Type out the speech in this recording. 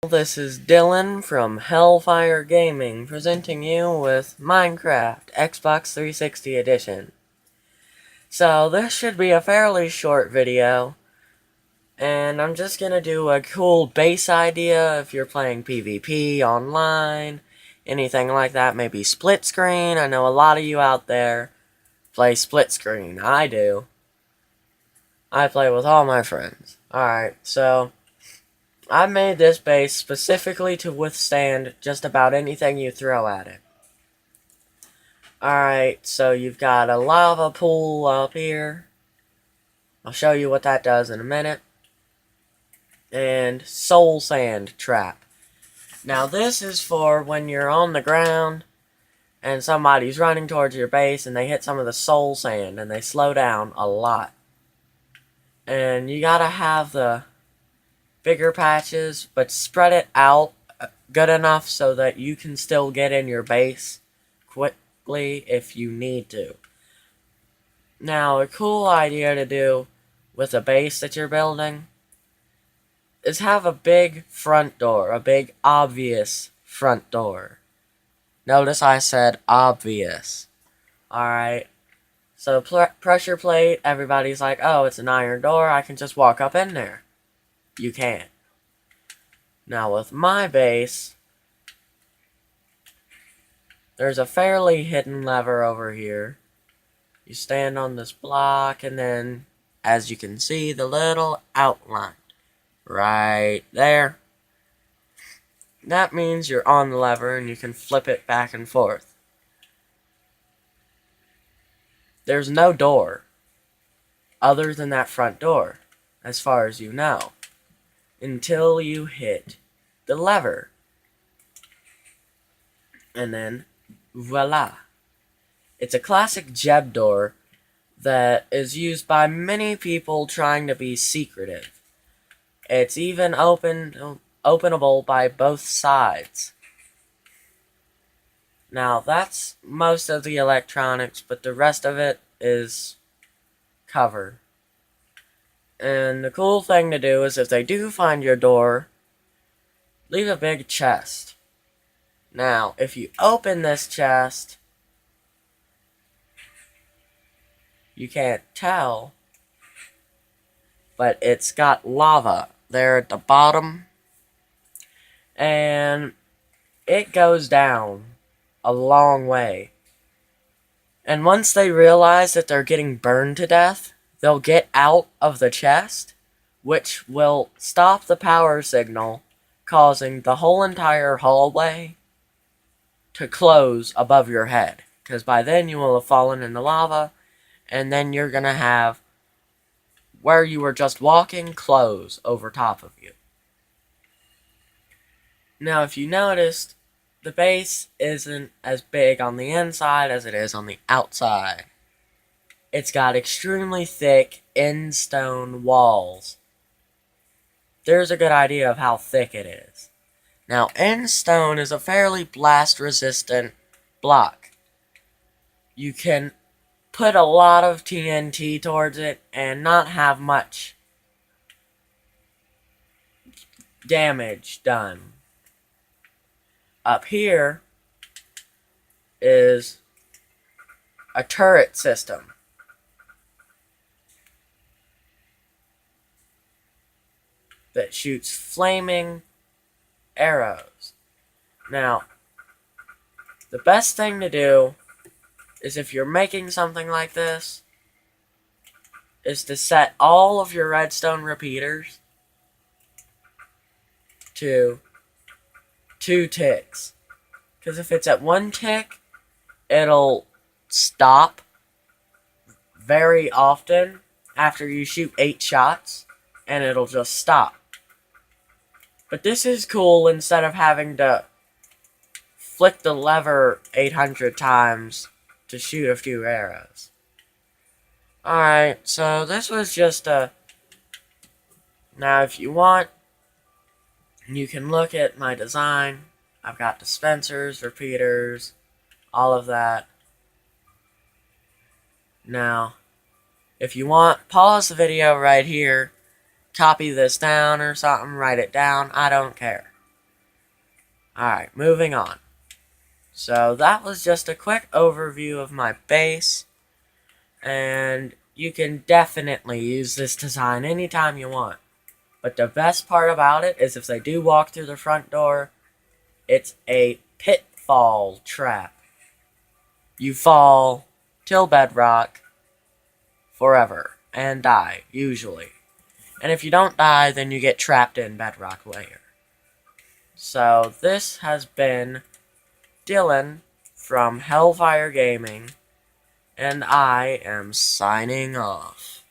This is Dylan from Hellfire Gaming presenting you with Minecraft Xbox 360 Edition. So this should be a fairly short video, and I'm just gonna do a cool base idea if you're playing PvP online, anything like that, maybe split screen. I know a lot of you out there play split screen. I do. I play with all my friends. Alright, so I made this base specifically to withstand just about anything you throw at it. Alright, so you've got a lava pool up here. I'll show you what that does in a minute. And soul sand trap. Now this is for when you're on the ground and somebody's running towards your base and they hit some of the soul sand and they slow down a lot. And you gotta have the bigger patches, but spread it out good enough so that you can still get in your base quickly if you need to. Now, a cool idea to do with a base that you're building is have a big front door, a big obvious front door. Notice I said obvious. Alright, so pressure plate, everybody's like, oh, it's an iron door, I can just walk up in there. You can't. Now with my base, there's a fairly hidden lever over here. You stand on this block and then, as you can see, the little outline right there. That means you're on the lever and you can flip it back and forth. There's no door other than that front door, as far as you know, until you hit the lever. And then, voila. It's a classic Jeb door that is used by many people trying to be secretive. It's even openable by both sides. Now, that's most of the electronics, but the rest of it is covered. And the cool thing to do is if they do find your door, leave a big chest. Now, if you open this chest, you can't tell, but it's got lava there at the bottom, and it goes down a long way. And once they realize that they're getting burned to death, they'll get out of the chest, which will stop the power signal, causing the whole entire hallway to close above your head. Because by then you will have fallen in the lava, and then you're going to have where you were just walking close over top of you. Now, if you noticed, the base isn't as big on the inside as it is on the outside. It's got extremely thick end-stone walls. There's a good idea of how thick it is. Now, end stone is a fairly blast-resistant block. You can put a lot of TNT towards it and not have much damage done. Up here is a turret system. That shoots flaming arrows. Now, the best thing to do is if you're making something like this, is to set all of your redstone repeaters to 2 ticks. Because if it's at 1 tick, it'll stop very often after you shoot 8 shots, and it'll just stop. But this is cool instead of having to flick the lever 800 times to shoot a few arrows. Alright, so this was just a... Now if you want, you can look at my design. I've got dispensers, repeaters, all of that. Now, if you want, pause the video right here, copy this down or something, write it down, I don't care. Alright, moving on. So that was just a quick overview of my base, and you can definitely use this design anytime you want. But the best part about it is if they do walk through the front door, it's a pitfall trap. You fall till bedrock forever and die, usually. And if you don't die, then you get trapped in bedrock layer. So this has been Dylan from Hellfire Gaming, and I am signing off.